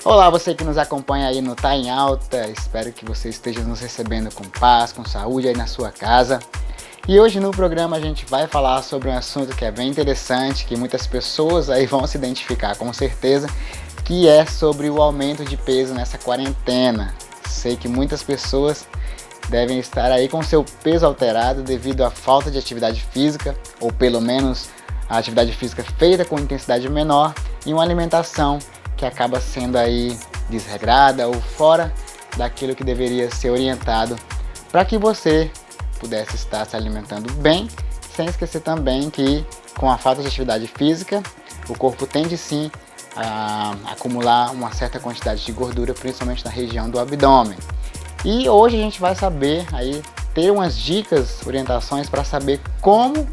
Olá, você que nos acompanha aí no Tá em Alta, espero que você esteja nos recebendo com paz, com saúde aí na sua casa. E hoje no programa a gente vai falar sobre um assunto que é bem interessante, que muitas pessoas aí vão se identificar com certeza, que é sobre o aumento de peso nessa quarentena. Sei que muitas pessoas devem estar aí com seu peso alterado devido à falta de atividade física, ou pelo menos a atividade física feita com intensidade menor e uma alimentação que acaba sendo aí desregrada ou fora daquilo que deveria ser orientado para que você pudesse estar se alimentando bem, sem esquecer também que com a falta de atividade física, o corpo tende sim a acumular uma certa quantidade de gordura, principalmente na região do abdômen. E hoje a gente vai saber aí, ter umas dicas, orientações para saber como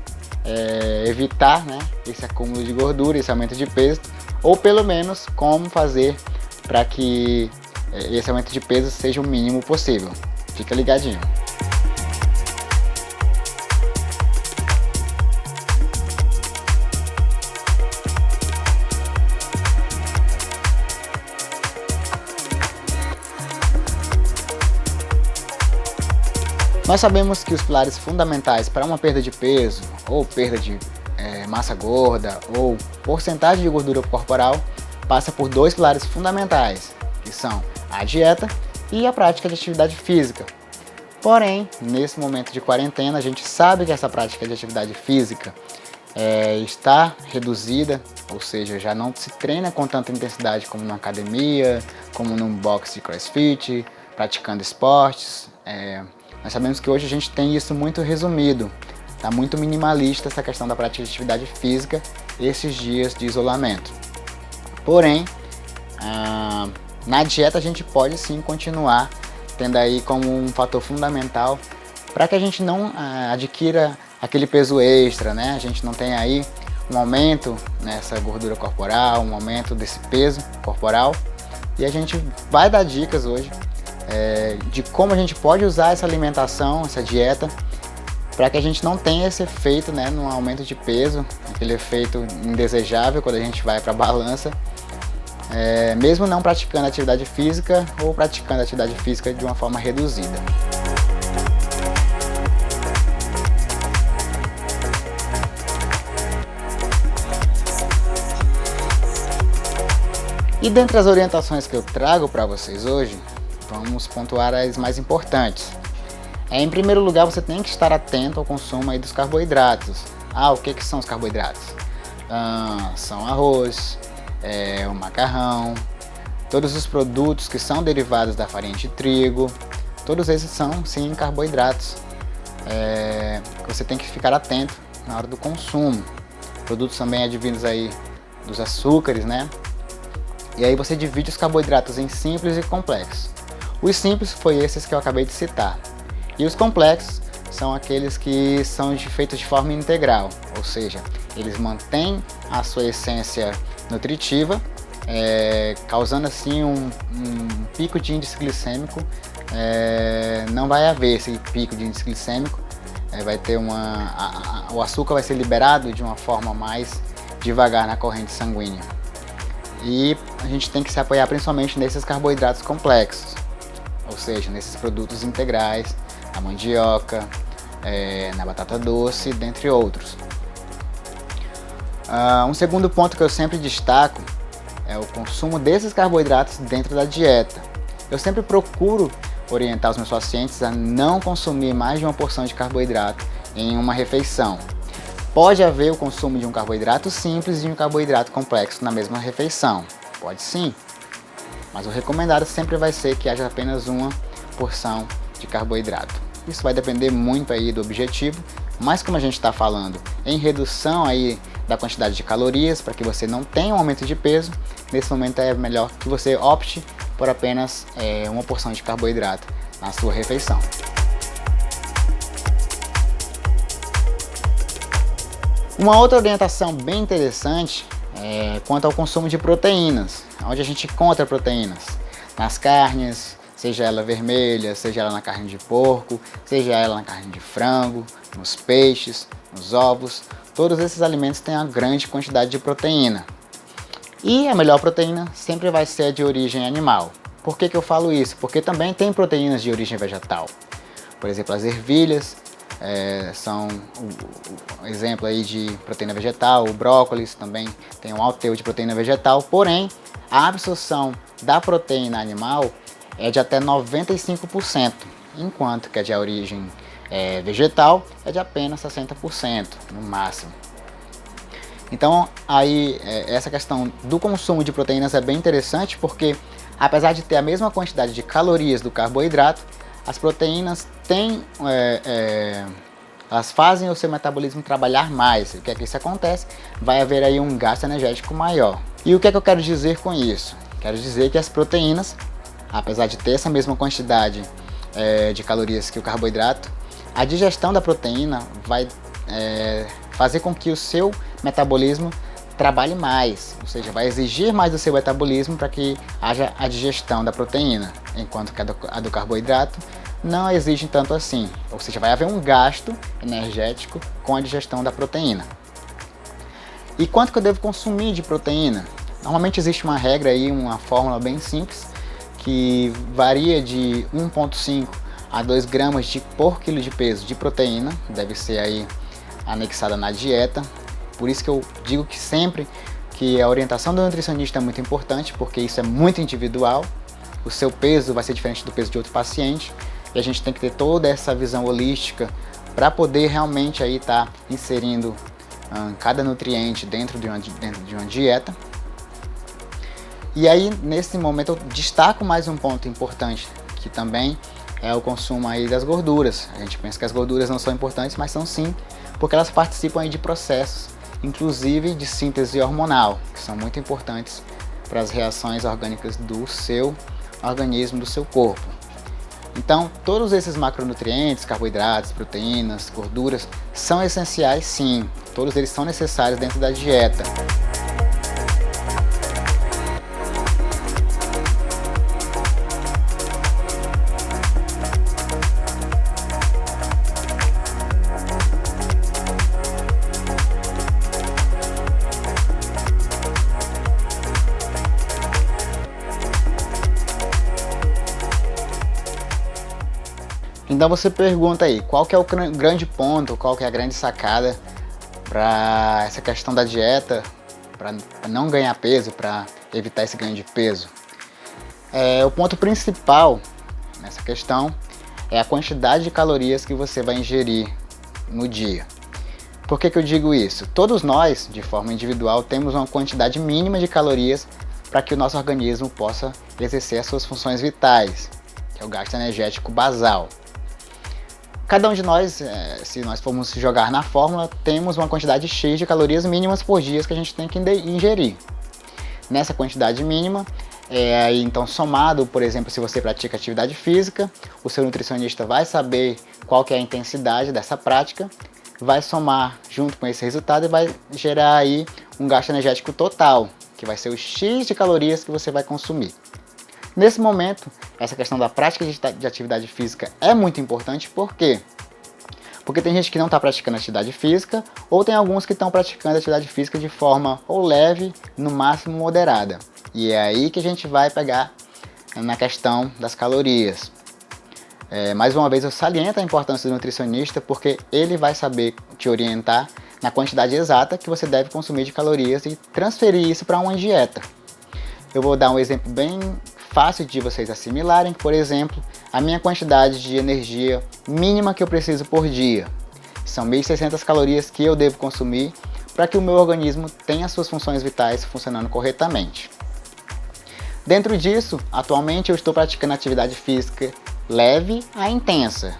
evitar, né, esse acúmulo de gordura, esse aumento de peso, ou pelo menos como fazer para que esse aumento de peso seja o mínimo possível. Fica ligadinho. Nós sabemos que os pilares fundamentais para uma perda de peso, ou perda de massa gorda, ou porcentagem de gordura corporal, passa por dois pilares fundamentais, que são a dieta e a prática de atividade física. Porém, nesse momento de quarentena, a gente sabe que essa prática de atividade física está reduzida, ou seja, já não se treina com tanta intensidade como na academia, como num box de crossfit, praticando esportes. Nós sabemos que hoje a gente tem isso muito resumido, está muito minimalista essa questão da prática de atividade física esses dias de isolamento. Porém, na dieta a gente pode sim continuar tendo aí como um fator fundamental para que a gente não adquira aquele peso extra, né? A gente não tenha aí um aumento nessa gordura corporal, um aumento desse peso corporal. E a gente vai dar dicas hoje de como a gente pode usar essa alimentação, essa dieta, para que a gente não tenha esse efeito, né, no aumento de peso, aquele efeito indesejável quando a gente vai para a balança, mesmo não praticando atividade física ou praticando atividade física de uma forma reduzida. E dentre as orientações que eu trago para vocês hoje, vamos pontuar as mais importantes. Em primeiro lugar, você tem que estar atento ao consumo aí dos carboidratos. O que são os carboidratos? São arroz, o macarrão, todos os produtos que são derivados da farinha de trigo, todos esses são sim carboidratos. Você tem que ficar atento na hora do consumo. Produtos também advindos aí dos açúcares, né? E aí você divide os carboidratos em simples e complexos. Os simples foi esses que eu acabei de citar. E os complexos são aqueles que são feitos de forma integral, ou seja, eles mantêm a sua essência nutritiva, causando assim um pico de índice glicêmico. Não vai haver esse pico de índice glicêmico, vai ter o açúcar vai ser liberado de uma forma mais devagar na corrente sanguínea. E a gente tem que se apoiar principalmente nesses carboidratos complexos, ou seja, nesses produtos integrais, na mandioca, na batata doce, dentre outros. Um segundo ponto que eu sempre destaco é o consumo desses carboidratos dentro da dieta. Eu sempre procuro orientar os meus pacientes a não consumir mais de uma porção de carboidrato em uma refeição. Pode haver o consumo de um carboidrato simples e de um carboidrato complexo na mesma refeição, pode sim, mas o recomendado sempre vai ser que haja apenas uma porção de carboidrato. Isso vai depender muito aí do objetivo, mas como a gente está falando em redução aí da quantidade de calorias para que você não tenha um aumento de peso, nesse momento é melhor que você opte por apenas uma porção de carboidrato na sua refeição. Uma outra orientação bem interessante é quanto ao consumo de proteínas, onde a gente encontra proteínas nas carnes, seja ela vermelha, seja ela na carne de porco, seja ela na carne de frango, nos peixes, nos ovos. Todos esses alimentos têm uma grande quantidade de proteína. E a melhor proteína sempre vai ser a de origem animal. Por que eu falo isso? Porque também tem proteínas de origem vegetal. Por exemplo, as ervilhas são um exemplo aí de proteína vegetal, o brócolis também tem um alto teor de proteína vegetal, porém a absorção da proteína animal é de até 95%, enquanto que a de origem vegetal é de apenas 60% no máximo. Então aí essa questão do consumo de proteínas é bem interessante, porque apesar de ter a mesma quantidade de calorias do carboidrato, as proteínas elas fazem o seu metabolismo trabalhar mais. O que é que isso acontece? Vai haver aí um gasto energético maior. E o que é que eu quero dizer com isso? Quero dizer que as proteínas, apesar de ter essa mesma quantidade de calorias que o carboidrato, a digestão da proteína vai fazer com que o seu metabolismo trabalhe mais, ou seja, vai exigir mais do seu metabolismo para que haja a digestão da proteína, enquanto que a do carboidrato não exige tanto assim, ou seja, vai haver um gasto energético com a digestão da proteína. E quanto que eu devo consumir de proteína? Normalmente existe uma regra aí, uma fórmula bem simples, que varia de 1,5 a 2 gramas por quilo de peso de proteína, deve ser aí anexada na dieta. Por isso que eu digo que sempre que a orientação do nutricionista é muito importante, porque isso é muito individual. O seu peso vai ser diferente do peso de outro paciente e a gente tem que ter toda essa visão holística para poder realmente aí estar inserindo cada nutriente dentro de uma dieta. E aí nesse momento eu destaco mais um ponto importante, que também é o consumo aí das gorduras. A gente pensa que as gorduras não são importantes, mas são sim, porque elas participam aí de processos, inclusive de síntese hormonal, que são muito importantes para as reações orgânicas do seu organismo, do seu corpo. Então, todos esses macronutrientes, carboidratos, proteínas, gorduras, são essenciais sim, todos eles são necessários dentro da dieta. Então você pergunta aí, qual que é o grande ponto, qual que é a grande sacada para essa questão da dieta, para não ganhar peso, para evitar esse ganho de peso? O ponto principal nessa questão é a quantidade de calorias que você vai ingerir no dia. Por que eu digo isso? Todos nós, de forma individual, temos uma quantidade mínima de calorias para que o nosso organismo possa exercer as suas funções vitais, que é o gasto energético basal. Cada um de nós, se nós formos jogar na fórmula, temos uma quantidade X de calorias mínimas por dia que a gente tem que ingerir. Nessa quantidade mínima, então somado, por exemplo, se você pratica atividade física, o seu nutricionista vai saber qual que é a intensidade dessa prática, vai somar junto com esse resultado e vai gerar aí um gasto energético total, que vai ser o X de calorias que você vai consumir. Nesse momento, essa questão da prática de atividade física é muito importante. Por quê? Porque tem gente que não está praticando atividade física, ou tem alguns que estão praticando atividade física de forma ou leve, no máximo moderada. E é aí que a gente vai pegar na questão das calorias. Mais uma vez eu saliento a importância do nutricionista, porque ele vai saber te orientar na quantidade exata que você deve consumir de calorias e transferir isso para uma dieta. Eu vou dar um exemplo bem fácil de vocês assimilarem. Por exemplo, a minha quantidade de energia mínima que eu preciso por dia são 1.600 calorias que eu devo consumir para que o meu organismo tenha suas funções vitais funcionando corretamente. Dentro disso, atualmente eu estou praticando atividade física leve a intensa,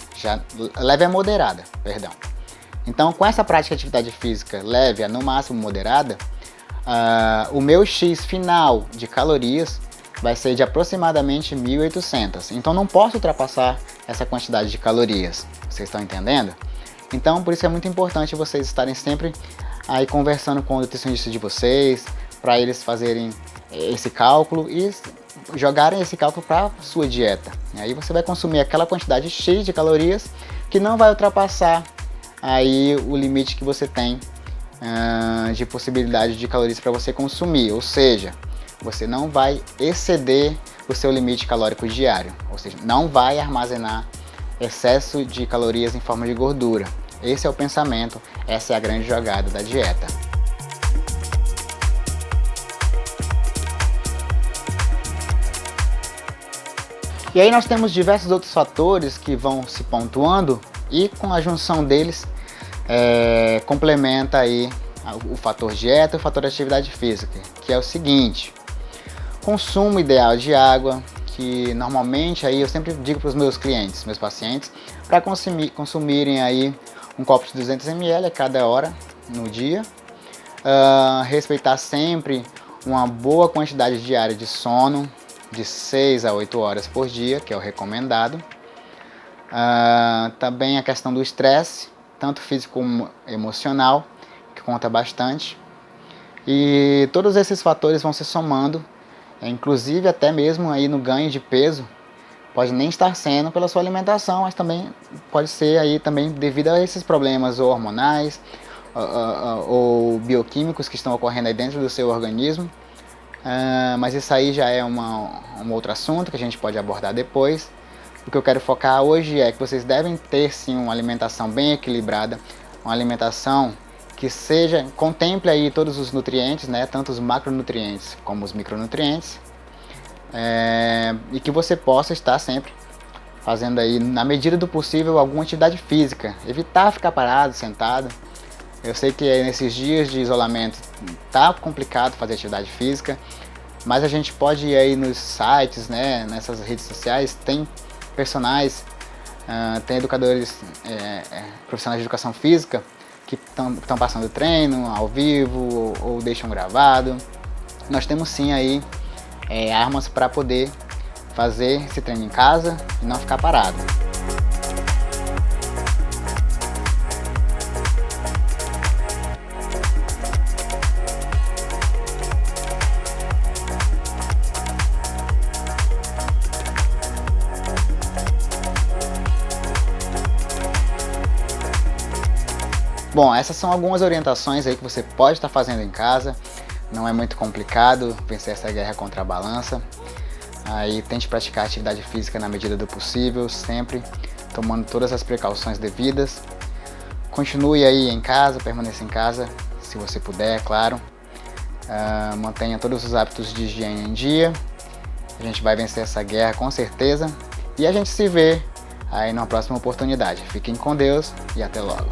leve a moderada, perdão. Então, com essa prática de atividade física leve a no máximo moderada, o meu X final de calorias vai ser de aproximadamente 1.800. Então não posso ultrapassar essa quantidade de calorias. Vocês estão entendendo? Então por isso é muito importante vocês estarem sempre aí conversando com o nutricionista de vocês, para eles fazerem esse cálculo e jogarem esse cálculo para a sua dieta. E aí você vai consumir aquela quantidade X de calorias que não vai ultrapassar aí o limite que você tem de possibilidade de calorias para você consumir, ou seja, você não vai exceder o seu limite calórico diário, ou seja, não vai armazenar excesso de calorias em forma de gordura. Esse é o pensamento, essa é a grande jogada da dieta. E aí nós temos diversos outros fatores que vão se pontuando e com a junção deles complementa aí o fator dieta e o fator atividade física, que é o seguinte: consumo ideal de água, que normalmente aí eu sempre digo para os meus clientes, meus pacientes, para consumirem aí um copo de 200 ml a cada hora no dia, respeitar sempre uma boa quantidade diária de sono, de 6 a 8 horas por dia, que é o recomendado. Também a questão do estresse, tanto físico como emocional, que conta bastante. E todos esses fatores vão se somando, inclusive até mesmo aí no ganho de peso. Pode nem estar sendo pela sua alimentação, mas também pode ser aí também devido a esses problemas ou hormonais ou bioquímicos que estão ocorrendo aí dentro do seu organismo. Mas isso aí já é um outro assunto que a gente pode abordar depois. O que eu quero focar hoje é que vocês devem ter sim uma alimentação bem equilibrada, uma alimentação que contemple aí todos os nutrientes, né, tanto os macronutrientes como os micronutrientes, e que você possa estar sempre fazendo aí, na medida do possível, alguma atividade física, evitar ficar parado, sentado. Eu sei que nesses dias de isolamento tá complicado fazer atividade física, mas a gente pode ir aí nos sites, né, nessas redes sociais, tem personagens, tem educadores, profissionais de educação física que estão passando treino ao vivo ou deixam gravado. Nós temos sim aí armas para poder fazer esse treino em casa e não ficar parado. Bom, essas são algumas orientações aí que você pode estar fazendo em casa. Não é muito complicado vencer essa guerra contra a balança. Aí tente praticar atividade física na medida do possível, sempre tomando todas as precauções devidas. Continue aí em casa, permaneça em casa, se você puder, é claro. Mantenha todos os hábitos de higiene em dia. A gente vai vencer essa guerra com certeza. E a gente se vê aí numa próxima oportunidade. Fiquem com Deus e até logo.